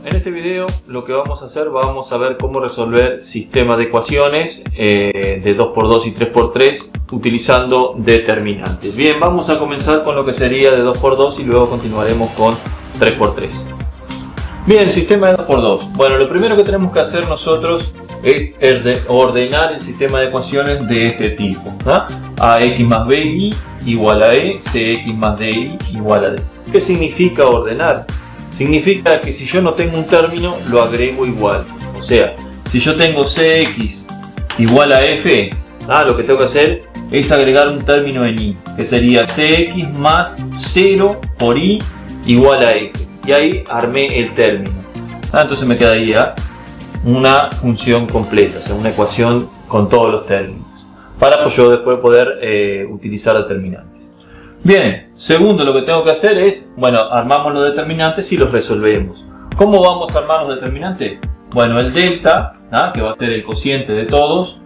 en este video lo que vamos a hacer, vamos a ver cómo resolver sistemas de ecuaciones de 2x2 y 3x3 utilizando determinantes. Bien, vamos a comenzar con lo que sería de 2x2 y luego continuaremos con 3x3. Bien, sistema de 2x2. Bueno, lo primero que tenemos que hacer nosotros es ordenar el sistema de ecuaciones de este tipo, ¿no? AX más BI igual a E, CX más DI igual a D. ¿Qué significa ordenar? Significa que si yo no tengo un término, lo agrego igual. O sea, si yo tengo CX igual a F, lo que tengo que hacer es agregar un término en I, que sería CX más 0 por I igual a F. Y ahí armé el término. Entonces me quedaría una función completa, o sea, una ecuación con todos los términos, para yo después poder utilizar determinantes. Bien, segundo, lo que tengo que hacer es, bueno, armamos los determinantes y los resolvemos. ¿Cómo vamos a armar los determinantes? Bueno, el delta, que va a ser el cociente de todos,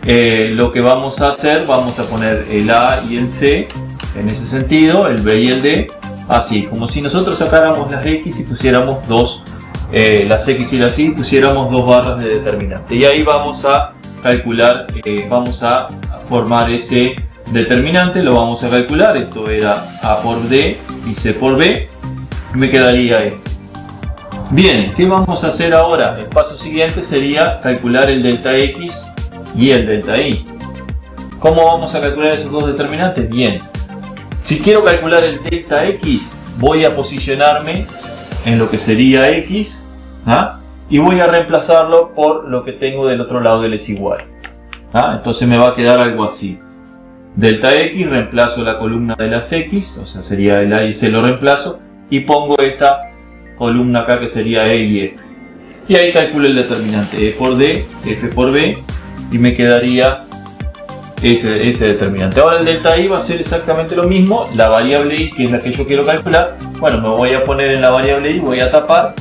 lo que vamos a hacer, vamos a poner el A y el C en ese sentido, el B y el D, así, como si nosotros sacáramos las X y pusiéramos las X y las Y, pusiéramos dos barras de determinante. Y ahí vamos a calcular, vamos a formar ese determinante, lo vamos a calcular. Esto era A por D y C por B, me quedaría E. Bien, ¿qué vamos a hacer ahora? El paso siguiente sería calcular el delta X y el delta Y. ¿Cómo vamos a calcular esos dos determinantes? Bien, si quiero calcular el delta X, voy a posicionarme en lo que sería X, y voy a reemplazarlo por lo que tengo del otro lado del es igual. Entonces me va a quedar algo así. Delta X, reemplazo la columna de las X, o sea sería el A y C, lo reemplazo y pongo esta columna acá que sería E y F. Y ahí calculo el determinante E por D, F por B, y me quedaría ese determinante. Ahora el delta Y va a ser exactamente lo mismo. La variable Y, que es la que yo quiero calcular, bueno, me voy a poner en la variable Y, voy a tapar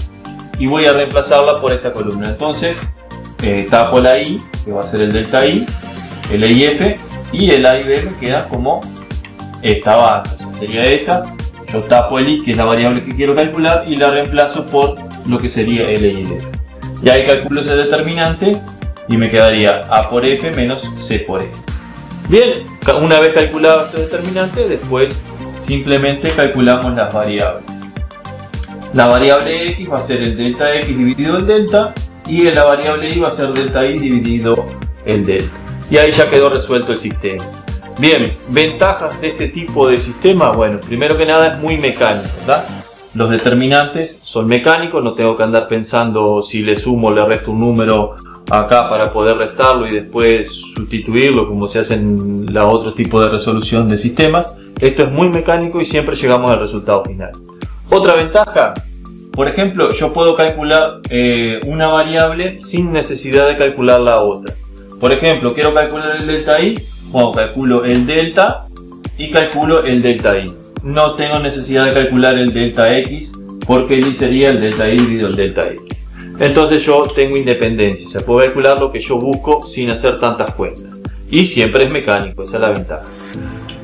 y voy a reemplazarla por esta columna. Entonces tapo la Y, que va a ser el delta Y, el E y F, y el A y B me queda como esta barra, o sea, sería esta. Yo tapo el I, que es la variable que quiero calcular, y la reemplazo por lo que sería el E y el F. Y ahí calculo ese determinante y me quedaría A por F menos C por E. Bien, una vez calculado este determinante, después simplemente calculamos las variables. La variable X va a ser el delta X dividido el delta, y la variable Y va a ser delta Y dividido el delta. Y ahí ya quedó resuelto el sistema. Bien, ventajas de este tipo de sistema. Bueno, primero que nada es muy mecánico, ¿verdad? Los determinantes son mecánicos, no tengo que andar pensando si le sumo o le resto un número acá para poder restarlo y después sustituirlo como se hace en la otro tipo de resolución de sistemas. Esto es muy mecánico y siempre llegamos al resultado final. Otra ventaja, por ejemplo, yo puedo calcular una variable sin necesidad de calcular la otra. Por ejemplo, quiero calcular el delta Y, bueno, calculo el delta y calculo el delta Y. No tengo necesidad de calcular el delta X, porque el Y sería el delta Y dividido el delta X. Entonces yo tengo independencia, o sea, puedo calcular lo que yo busco sin hacer tantas cuentas. Y siempre es mecánico, esa es la ventaja.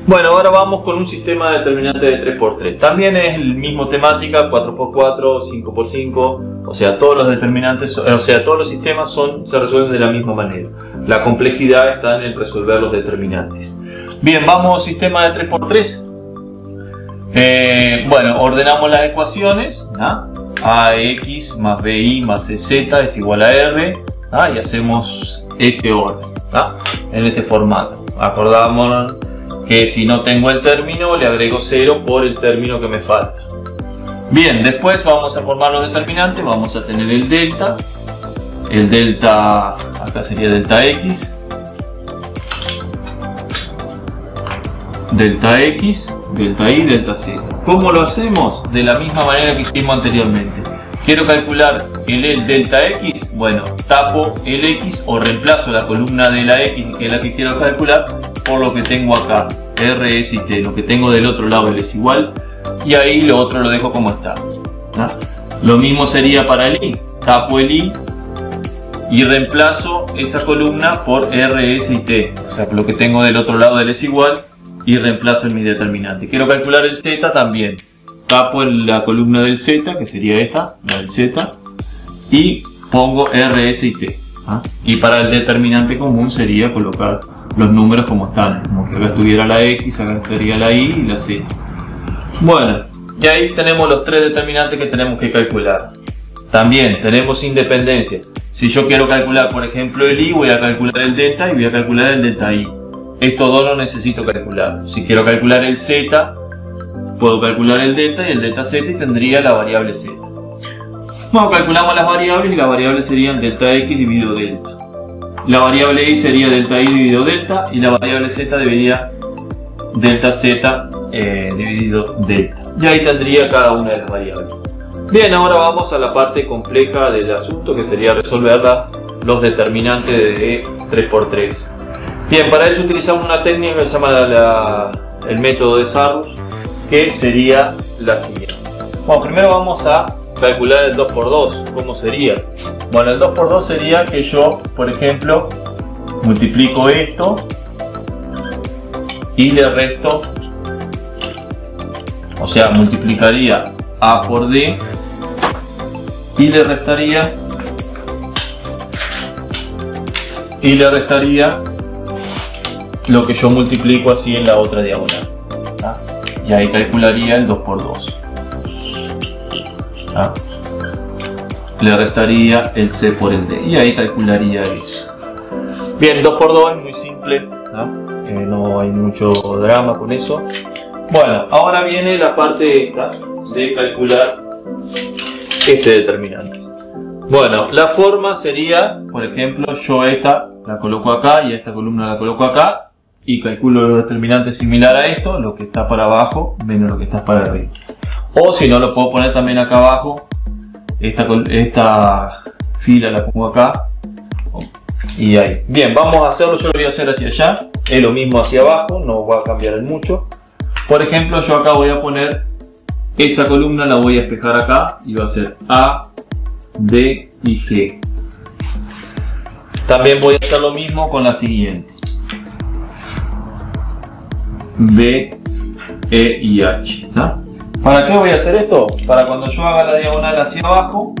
Bueno, ahora vamos con un sistema de determinante de 3x3. También es el mismo temática, 4x4, 5x5, o sea, todos los determinantes, o sea, todos los sistemas se resuelven de la misma manera. La complejidad está en el resolver los determinantes. Bien, vamos sistema de 3x3. Bueno, ordenamos las ecuaciones, AX más BI más CZ es igual a R, y hacemos ese orden, en este formato. Acordamos que si no tengo el término le agrego 0 por el término que me falta. Bien, después vamos a formar los determinantes. Vamos a tener el delta, acá sería delta X, delta X, delta Y, delta Z. ¿Cómo lo hacemos? De la misma manera que hicimos anteriormente. Quiero calcular el delta X, bueno, tapo el X o reemplazo la columna de la X, que es la que quiero calcular, por lo que tengo acá, R, S y T, lo que tengo del otro lado es igual, y ahí lo otro lo dejo como está. Lo mismo sería para el Y, tapo el Y y reemplazo esa columna por R, S y T, o sea, lo que tengo del otro lado es igual, y reemplazo en mi determinante. Quiero calcular el Z también, tapo la columna del Z, que sería esta, la del Z, y pongo R, S y T. Y para el determinante común sería colocar los números como están, como que acá estuviera la X, acá estaría la Y y la Z. Bueno, y ahí tenemos los tres determinantes que tenemos que calcular. También tenemos independencia. Si yo quiero calcular, por ejemplo, el I, voy a calcular el delta y voy a calcular el delta I. Estos dos no necesito calcular. Si quiero calcular el Z, puedo calcular el delta y el delta Z y tendría la variable Z. Bueno, calculamos las variables y las variables serían delta X dividido delta. La variable I sería delta I dividido delta y la variable Z dividida delta Z dividido delta. Y ahí tendría cada una de las variables. Bien, ahora vamos a la parte compleja del asunto, que sería resolver los determinantes de 3×3. Bien, para eso utilizamos una técnica que se llama el método de Sarrus, que sería la siguiente. Bueno, primero vamos a calcular el 2×2. ¿Cómo sería? Bueno, el 2×2 sería que yo, por ejemplo, multiplico esto y le resto, o sea, multiplicaría A por D y le restaría lo que yo multiplico así en la otra diagonal. Y ahí calcularía el 2×2. Le restaría el C por el D y ahí calcularía eso. Bien, 2×2 es muy simple, no hay mucho drama con eso. Bueno, ahora viene la parte esta de calcular este determinante. Bueno, la forma sería, por ejemplo, yo esta la coloco acá y esta columna la coloco acá y calculo los determinantes similar a esto, lo que está para abajo menos lo que está para arriba. O si no, lo puedo poner también acá abajo, esta fila la pongo acá y ahí. Bien, vamos a hacerlo, yo lo voy a hacer hacia allá, es lo mismo hacia abajo, no va a cambiar en mucho. Por ejemplo, yo acá voy a poner esta columna, la voy a espejar acá y va a ser A, D y G. También voy a hacer lo mismo con la siguiente, B, E y H. ¿Para qué voy a hacer esto? Para cuando yo haga la diagonal hacia abajo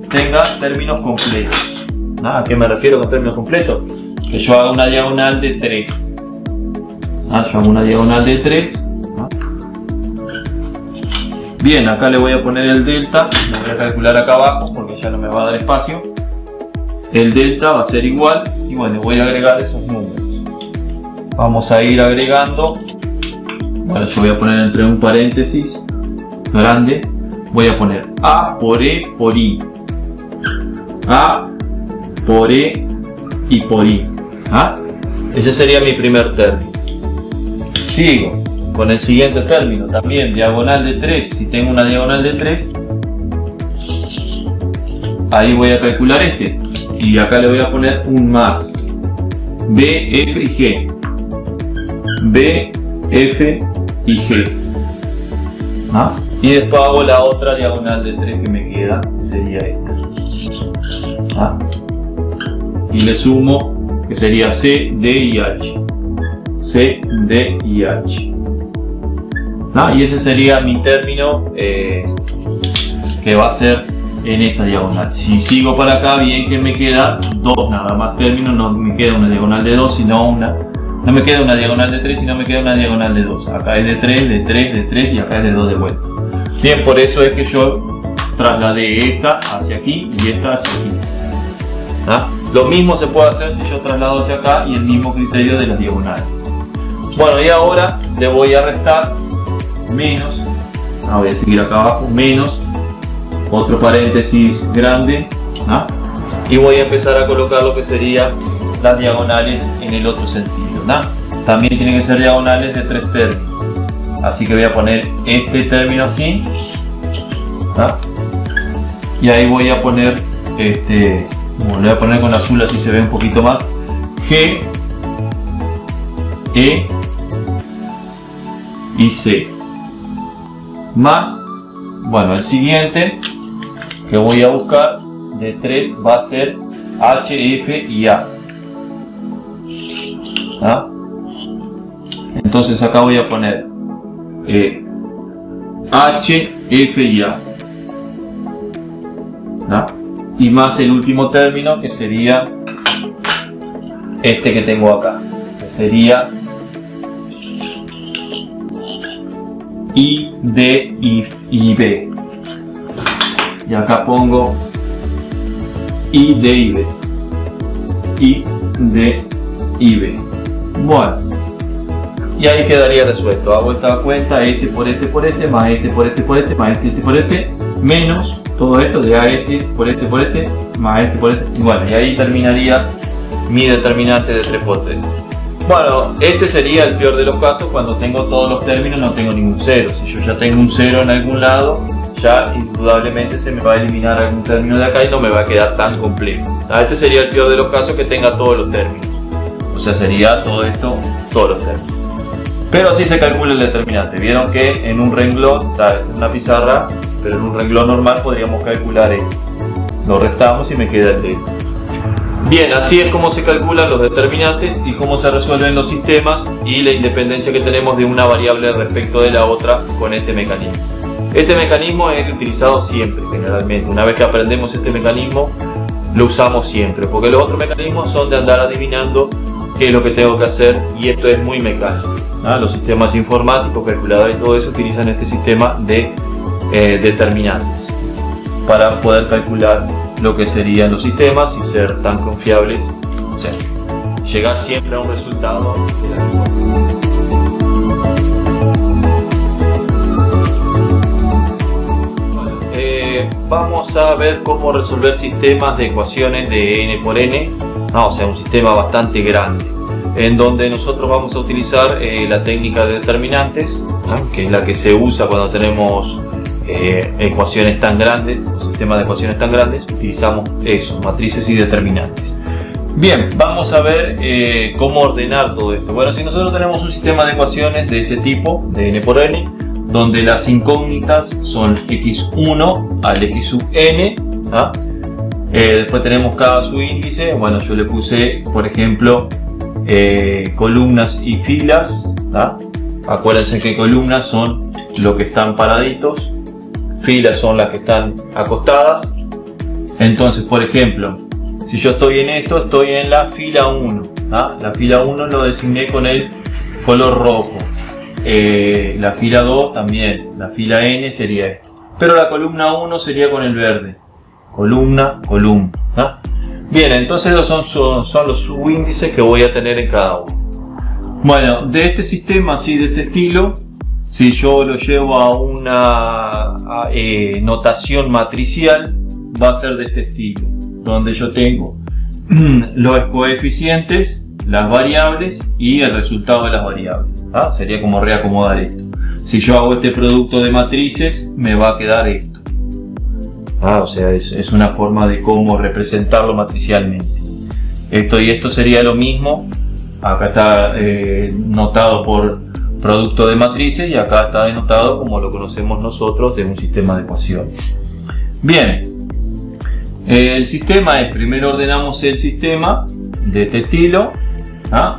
tenga términos completos. ¿A qué me refiero con términos completos? Que yo haga una diagonal de 3. Yo hago una diagonal de 3. Bien, acá le voy a poner el delta, lo voy a calcular acá abajo porque ya no me va a dar espacio. El delta va a ser igual y bueno, voy a agregar esos números. Vamos a ir agregando. Bueno, yo voy a poner entre un paréntesis grande, voy a poner A por E por I. A por E y por I. Ese sería mi primer término. Sigo con el siguiente término, también diagonal de 3. Si tengo una diagonal de 3, ahí voy a calcular este y acá le voy a poner un más, B, F y G. B, F y G. Y después hago la otra diagonal de 3 que me queda, que sería esta. Y le sumo, que sería C, D y H. C, D y H. Y ese sería mi término que va a ser en esa diagonal. Si sigo para acá, bien que me queda 2 nada más términos, no me queda una diagonal de 2, sino no me queda una diagonal de 3, sino me queda una diagonal de 2. Acá es de 3, de 3, de 3 y acá es de 2 de vuelta. Bien, por eso es que yo trasladé esta hacia aquí y esta hacia aquí. Lo mismo se puede hacer si yo traslado hacia acá y el mismo criterio de las diagonales. Bueno, y ahora le voy a restar menos, voy a seguir acá abajo, menos, otro paréntesis grande, y voy a empezar a colocar lo que serían las diagonales en el otro sentido. También tienen que ser diagonales de 3 términos, así que voy a poner este término así, y ahí voy a poner lo voy a poner con azul así se ve un poquito más, G, E y C, más, bueno, el siguiente que voy a buscar de 3 va a ser H, F y A. Entonces acá voy a poner H, F y A. y más el último término, que sería este que tengo acá, que sería I, D y B. Y acá pongo I, D y B. I, D y B. Bueno, y ahí quedaría resuelto. Hago esta cuenta, este por este por este, más este por este por este, más este por este, menos todo esto de A, este por este por este, más este por este. Bueno, y ahí terminaría mi determinante de 3×3. Bueno, este sería el peor de los casos cuando tengo todos los términos, no tengo ningún cero. Si yo ya tengo un cero en algún lado, ya indudablemente se me va a eliminar algún término de acá y no me va a quedar tan complejo. Este sería el peor de los casos, que tenga todos los términos. O sea, sería todo esto, todos los términos. Pero así se calcula el determinante. Vieron que en un renglón, está en una pizarra, pero en un renglón normal podríamos calcular esto. Lo restamos y me queda el D. Bien, así es como se calculan los determinantes y cómo se resuelven los sistemas y la independencia que tenemos de una variable respecto de la otra con este mecanismo. Este mecanismo es utilizado siempre, generalmente. Una vez que aprendemos este mecanismo, lo usamos siempre, porque los otros mecanismos son de andar adivinando qué es lo que tengo que hacer, y esto es muy mecánico. Los sistemas informáticos, calculadores y todo eso utilizan este sistema de determinantes para poder calcular lo que serían los sistemas y ser tan confiables, o sea, llegar siempre a un resultado de la mejor. Vamos a ver cómo resolver sistemas de ecuaciones de n por n, o sea, un sistema bastante grande, en donde nosotros vamos a utilizar la técnica de determinantes, que es la que se usa cuando tenemos ecuaciones tan grandes, o sistemas de ecuaciones tan grandes. Utilizamos eso, matrices y determinantes. Bien, vamos a ver cómo ordenar todo esto. Bueno, si nosotros tenemos un sistema de ecuaciones de ese tipo, de n por n, donde las incógnitas son x1 al x sub n, después tenemos cada subíndice. Bueno, yo le puse, por ejemplo, columnas y filas. Acuérdense que columnas son los que están paraditos, filas son las que están acostadas. Entonces, por ejemplo, si yo estoy en esto, estoy en la fila 1. La fila 1 lo designé con el color rojo. La fila 2 también, la fila n sería esto. Pero la columna 1 sería con el verde. Columna, columna. Bien, entonces esos son los subíndices que voy a tener en cada uno. Bueno, de este sistema así, de este estilo, si yo lo llevo a una notación matricial, va a ser de este estilo, donde yo tengo los coeficientes, las variables y el resultado de las variables. Sería como reacomodar esto. Si yo hago este producto de matrices, me va a quedar esto. O sea, es una forma de cómo representarlo matricialmente. Esto y esto sería lo mismo. Acá está notado por producto de matrices y acá está denotado como lo conocemos nosotros de un sistema de ecuaciones. Bien, el sistema es, primero ordenamos el sistema de este estilo,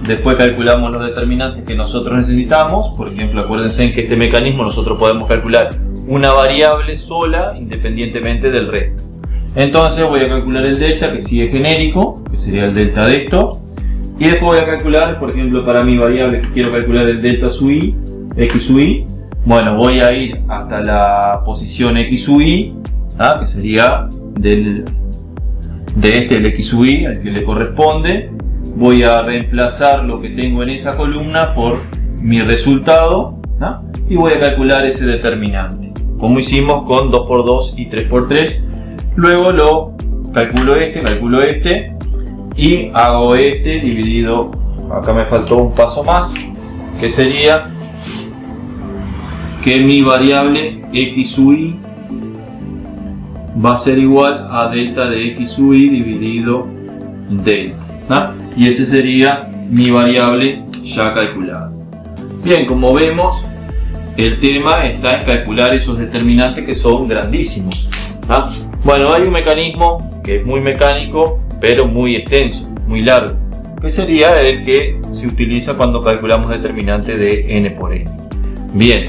después calculamos los determinantes que nosotros necesitamos. Por ejemplo, acuérdense que este mecanismo nosotros podemos calcular una variable sola independientemente del resto. Entonces voy a calcular el delta, que sí es genérico, que sería el delta de esto. Y después voy a calcular, por ejemplo, para mi variable que quiero calcular el delta sub i, x sub i. Bueno, voy a ir hasta la posición x sub i, que sería de este el x sub i, al que le corresponde. Voy a reemplazar lo que tengo en esa columna por mi resultado, y voy a calcular ese determinante, como hicimos con 2×2 y 3×3. Luego lo calculo este y hago este dividido, acá me faltó un paso más, que sería que mi variable x sub i va a ser igual a delta de x sub i dividido delta, y ese sería mi variable ya calculada. Bien, como vemos, el tema está en calcular esos determinantes que son grandísimos. Bueno, hay un mecanismo que es muy mecánico, pero muy extenso, muy largo, que sería el que se utiliza cuando calculamos determinantes de n por n. Bien,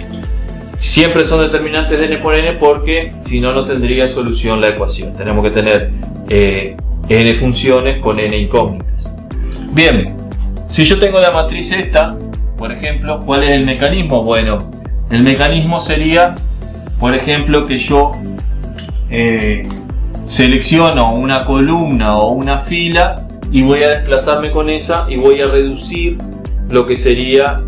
siempre son determinantes de n por n porque si no, no tendría solución la ecuación. Tenemos que tener n funciones con n incógnitas. Bien, si yo tengo la matriz esta, por ejemplo, ¿cuál es el mecanismo? Bueno, el mecanismo sería, por ejemplo, que yo selecciono una columna o una fila y voy a desplazarme con esa y voy a reducir lo que sería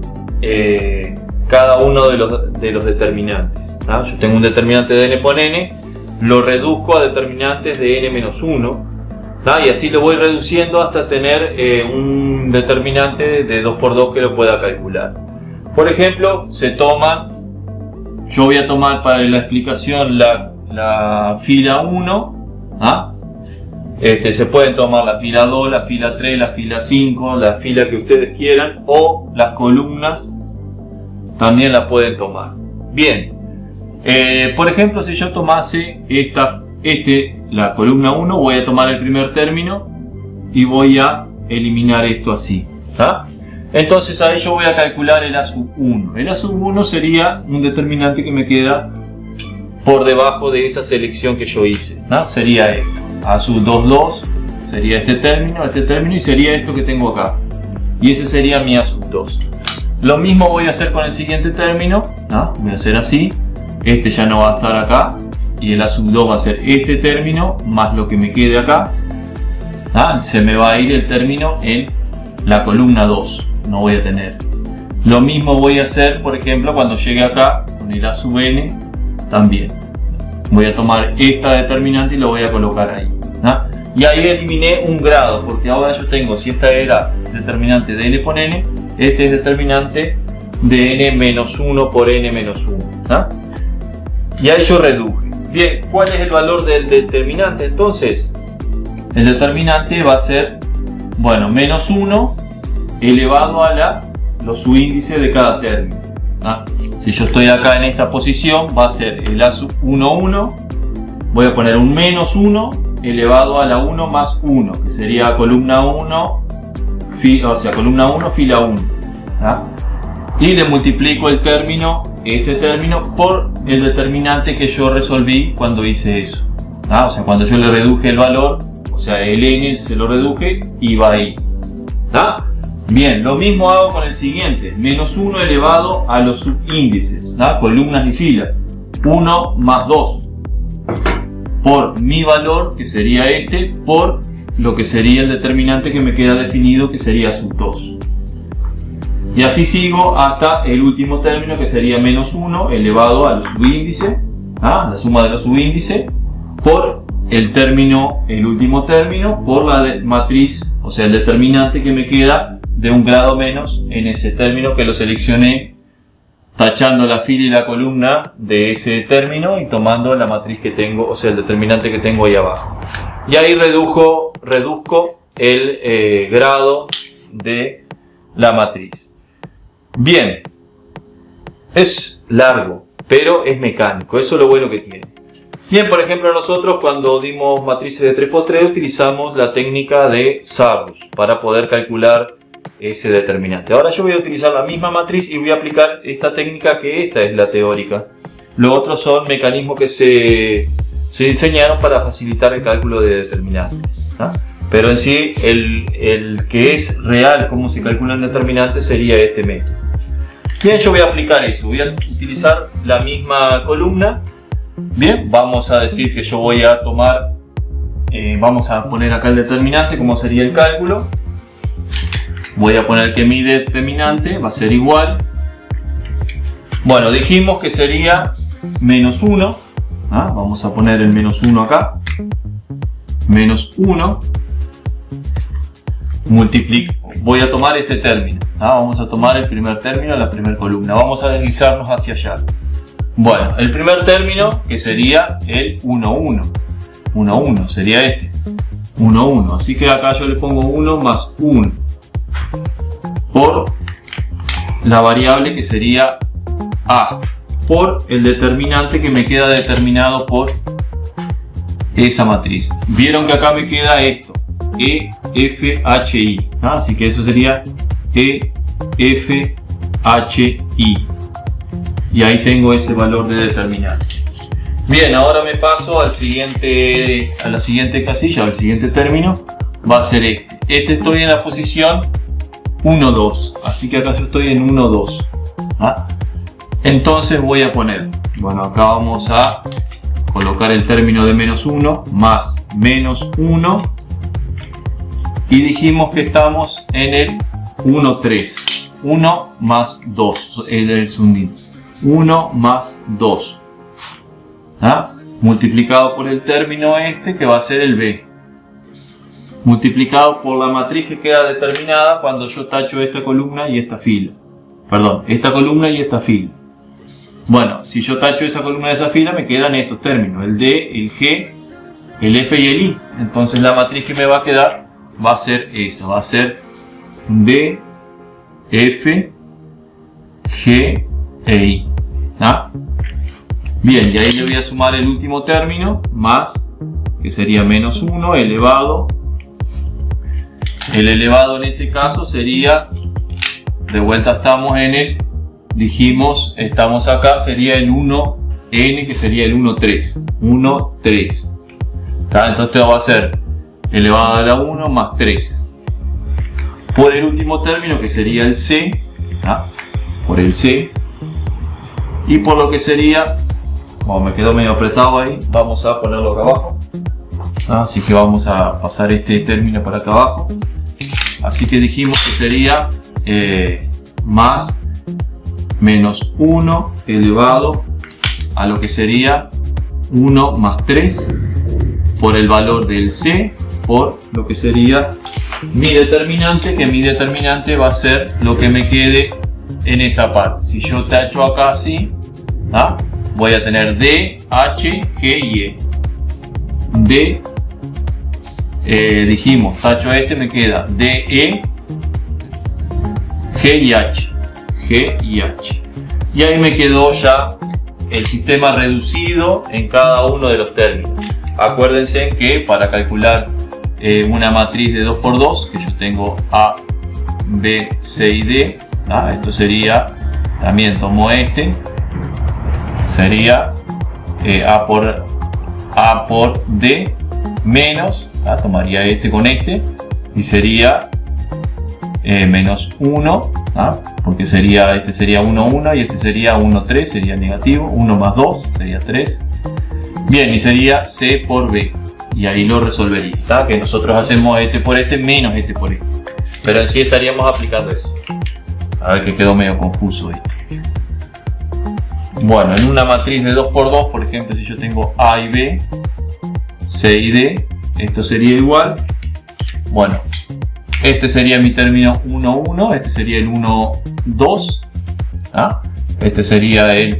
cada uno de los determinantes. ¿Ah? Yo tengo un determinante de n por n, lo reduzco a determinantes de n menos 1, ¿ah? Y así lo voy reduciendo hasta tener un determinante de 2 por 2 que lo pueda calcular. Por ejemplo, yo voy a tomar para la explicación la fila 1, ¿ah? Se pueden tomar la fila 2, la fila 3, la fila 5, la fila que ustedes quieran, o las columnas también la pueden tomar. Bien, por ejemplo, si yo tomase la columna 1, voy a tomar el primer término y voy a eliminar esto así, ¿ah? Entonces ahí yo voy a calcular el A sub 1. El A sub 1 sería un determinante que me queda por debajo de esa selección que yo hice, ¿no? Sería esto. A sub 2, 2 sería este término y sería esto que tengo acá. Y ese sería mi A sub 2. Lo mismo voy a hacer con el siguiente término, ¿no? Voy a hacer así. Este ya no va a estar acá. Y el A sub 2 va a ser este término más lo que me quede acá. ¿Ah? Se me va a ir el término en la columna 2. No voy a tener. Lo mismo voy a hacer, por ejemplo, cuando llegue acá con el A sub n también. Voy a tomar esta determinante y lo voy a colocar ahí, ¿no? Y ahí eliminé un grado, porque ahora yo tengo, si esta era determinante de n por n, este es determinante de n menos 1 por n menos 1, ¿no? Y ahí yo reduje. Bien, ¿cuál es el valor del determinante entonces? El determinante va a ser, bueno, menos 1 elevado a los subíndices de cada término, ¿no? Si yo estoy acá en esta posición, va a ser el A sub 1, 1. Voy a poner un menos 1 elevado a la 1 más 1, que sería columna 1, columna 1, fila 1. ¿Ah? Y le multiplico ese término por el determinante que yo resolví cuando hice eso. ¿Ah? O sea, cuando yo le reduje el valor, o sea, el n se lo reduje y va ahí. ¿Ah? Bien, lo mismo hago con el siguiente, menos 1 elevado a los subíndices, ¿no? Columnas y filas, 1 más 2, por mi valor, que sería este, por lo que sería el determinante que me queda definido, que sería sub 2. Y así sigo hasta el último término, que sería menos 1 elevado a los subíndices, ¿ah? La suma de los subíndices, por el último término, por la matriz, o sea, el determinante que me queda de un grado menos en ese término, que lo seleccioné tachando la fila y la columna de ese término y tomando la matriz que tengo, o sea, el determinante que tengo ahí abajo. Y ahí reduzco el grado de la matriz. Bien, es largo, pero es mecánico, eso es lo bueno que tiene. Bien, por ejemplo, nosotros cuando dimos matrices de 3×3 utilizamos la técnica de Sarrus para poder calcular ese determinante. Ahora yo voy a utilizar la misma matriz y voy a aplicar esta técnica, que esta es la teórica. Los otros son mecanismos que se diseñaron para facilitar el cálculo de determinantes, ¿no? Pero en sí el que es real cómo se calculan determinantes sería este método. Bien, yo voy a aplicar eso, voy a utilizar la misma columna. Bien, vamos a decir que yo voy a tomar, vamos a poner acá el determinante, como sería el cálculo. Voy a poner que mi determinante va a ser igual. Bueno, dijimos que sería menos 1. ¿Ah? Vamos a poner el menos 1 acá. Menos 1. Voy a tomar este término. ¿Ah? Vamos a tomar el primer término, la primera columna. Vamos a deslizarnos hacia allá. Bueno, el primer término, que sería el 1, 1. 1, 1, sería este. 1, 1. Así que acá yo le pongo 1 más 1. Por la variable que sería A, por el determinante que me queda determinado por esa matriz. Vieron que acá me queda esto, EFHI, ¿no? Así que eso sería EFHI. Y ahí tengo ese valor de determinante. Bien, ahora me paso a la siguiente casilla, al siguiente término. Va a ser este. Estoy en la posición 1, 2. Así que acá yo estoy en 1, 2. ¿Ah? Entonces voy a poner, bueno, acá vamos a colocar el término de menos 1 más menos 1. Y dijimos que estamos en el 1, 3. 1 más 2. El segundo. 1 más 2. ¿Ah? Multiplicado por el término este que va a ser el b, multiplicado por la matriz que queda determinada cuando yo tacho esta columna y esta fila. Perdón, esta columna y esta fila. Bueno, si yo tacho esa columna y esa fila me quedan estos términos, el d, el g, el f y el i. Entonces la matriz que me va a quedar va a ser esa, va a ser d, f, g e i. ¿Ah? Bien, y ahí le voy a sumar el último término, más, que sería menos 1 elevado. El elevado en este caso sería, de vuelta estamos en el, dijimos, estamos acá, sería el 1n, que sería el 1, 3. 1, 3. Entonces esto va a ser elevado a la 1 más 3. Por el último término, que sería el c, ¿ah? Por el c. Y por lo que sería, como me quedó medio apretado ahí, vamos a ponerlo acá abajo. Así que vamos a pasar este término para acá abajo. Así que dijimos que sería más menos 1 elevado a lo que sería 1 más 3 por el valor del c por lo que sería mi determinante, que mi determinante va a ser lo que me quede en esa parte. Si yo tacho acá así, ¿ah? Voy a tener D, H, G y E. D, dijimos, tacho este, me queda D, E, G y H. G y H. Y ahí me quedó ya el sistema reducido en cada uno de los términos. Acuérdense que para calcular una matriz de 2×2, que yo tengo A, B, C y D, ¿ah? Esto sería, también tomo este, sería A por D menos, ¿ah? Tomaría este con este y sería menos 1, ¿ah? Porque sería, este sería 1, 1 y este sería 1, 3, sería negativo. 1 más 2 sería 3. Bien, y sería C por B. Y ahí lo resolvería, ¿tá? Que nosotros hacemos este por este menos este por este. Pero en sí estaríamos aplicando eso. A ver, que quedó medio confuso esto. Bueno, en una matriz de 2×2, por ejemplo, si yo tengo A y B, C y D, esto sería igual. Bueno, este sería mi término 1, 1, este sería el 1, 2, ¿ah? Este sería el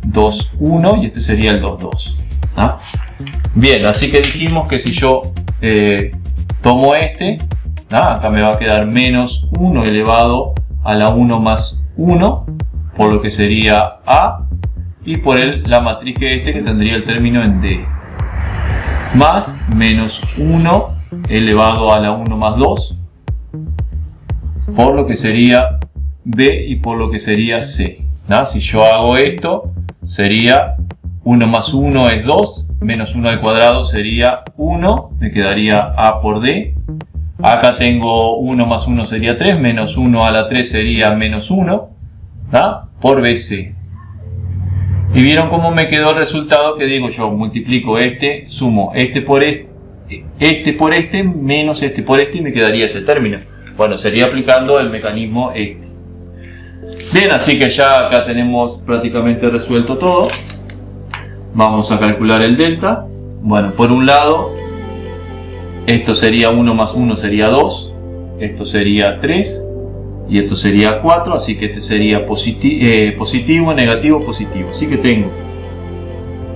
2, 1 y este sería el 2, 2. ¿Ah? Bien, así que dijimos que si yo tomo este, ¿ah? Acá me va a quedar menos 1 elevado a la 1 más 1, por lo que sería A, y por la matriz que tendría el término en D, más menos 1 elevado a la 1 más 2, por lo que sería B y por lo que sería C. ¿Ah? Si yo hago esto, sería 1 más 1 es 2, menos 1 al cuadrado sería 1, me quedaría A por D. Acá tengo 1 más 1 sería 3, menos 1 a la 3 sería menos 1, ¿ah? Por BC. Y vieron cómo me quedó el resultado, que digo yo, multiplico este, sumo este por este, menos este por este, y me quedaría ese término. Bueno, sería aplicando el mecanismo este. Bien, así que ya acá tenemos prácticamente resuelto todo. Vamos a calcular el delta. Bueno, por un lado, esto sería 1 más 1 sería 2, esto sería 3 y esto sería 4, así que este sería positivo, negativo, positivo. Así que tengo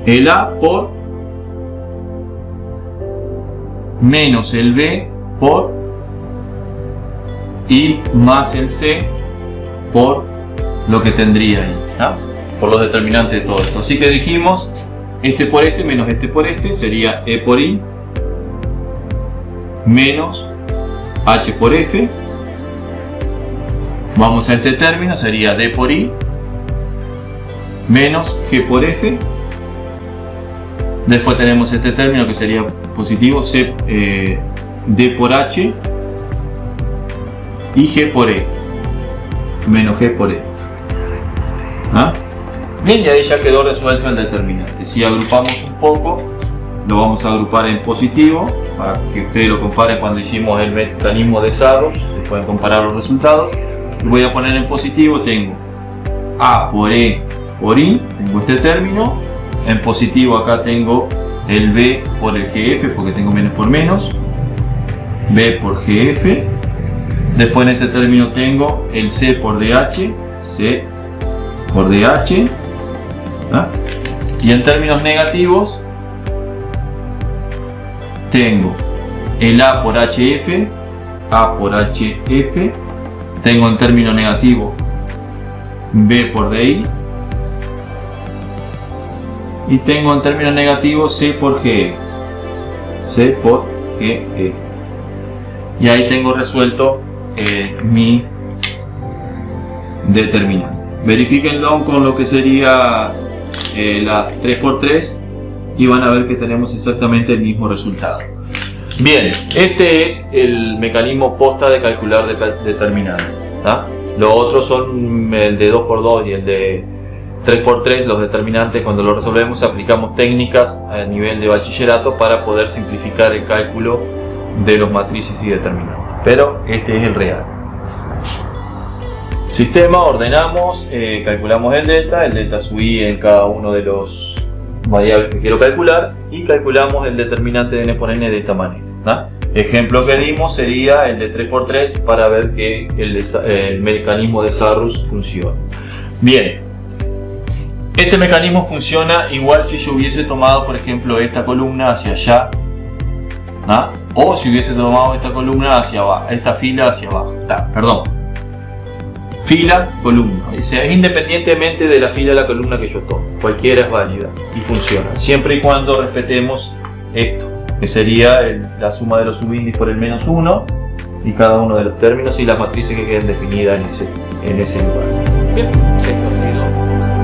el A por menos el B por y más el C por lo que tendría ahí, ¿no? Por los determinantes de todo esto. Así que dijimos este por este menos este por este sería E por I menos H por F. Vamos a este término, sería D por I menos G por F Después tenemos este término que sería positivo, C, D por H y G por E, menos G por E. ¿Ah? Bien, y ahí ya quedó resuelto el determinante. Si agrupamos un poco, lo vamos a agrupar en positivo, para que ustedes lo comparen cuando hicimos el mecanismo de Sarrus, se pueden comparar los resultados. Voy a poner en positivo, tengo A por E por I, tengo este término. En positivo acá tengo el B por el GF, porque tengo menos por menos, B por GF. Después en este término tengo el C por DH, C por DH. ¿Ah? Y en términos negativos tengo el A por HF, A por HF. Tengo en término negativo B por DI. Y tengo en términos negativos C por GE, C por GE. Y ahí tengo resuelto mi determinante. Verifíquenlo con lo que sería la 3×3 y van a ver que tenemos exactamente el mismo resultado. Bien, este es el mecanismo posta de calcular determinante. Los otros son el de 2×2 y el de 3×3, los determinantes. Cuando lo resolvemos aplicamos técnicas a nivel de bachillerato para poder simplificar el cálculo de los matrices y determinantes, pero este es el real. Sistema, ordenamos, calculamos el delta sub i en cada uno de los variables que quiero calcular y calculamos el determinante de n por n de esta manera, ¿no? Ejemplo que dimos sería el de 3×3 para ver que el mecanismo de Sarrus funciona. Bien, este mecanismo funciona igual si yo hubiese tomado, por ejemplo, esta columna hacia allá, ¿no? O si hubiese tomado esta columna hacia abajo, esta fila hacia abajo. Fila, columna. O sea, es independientemente de la fila o la columna que yo tome. Cualquiera es válida y funciona, siempre y cuando respetemos esto, que sería la suma de los subíndices por el -1 y cada uno de los términos y las matrices que queden definidas en ese lugar. Bien, esto ha sido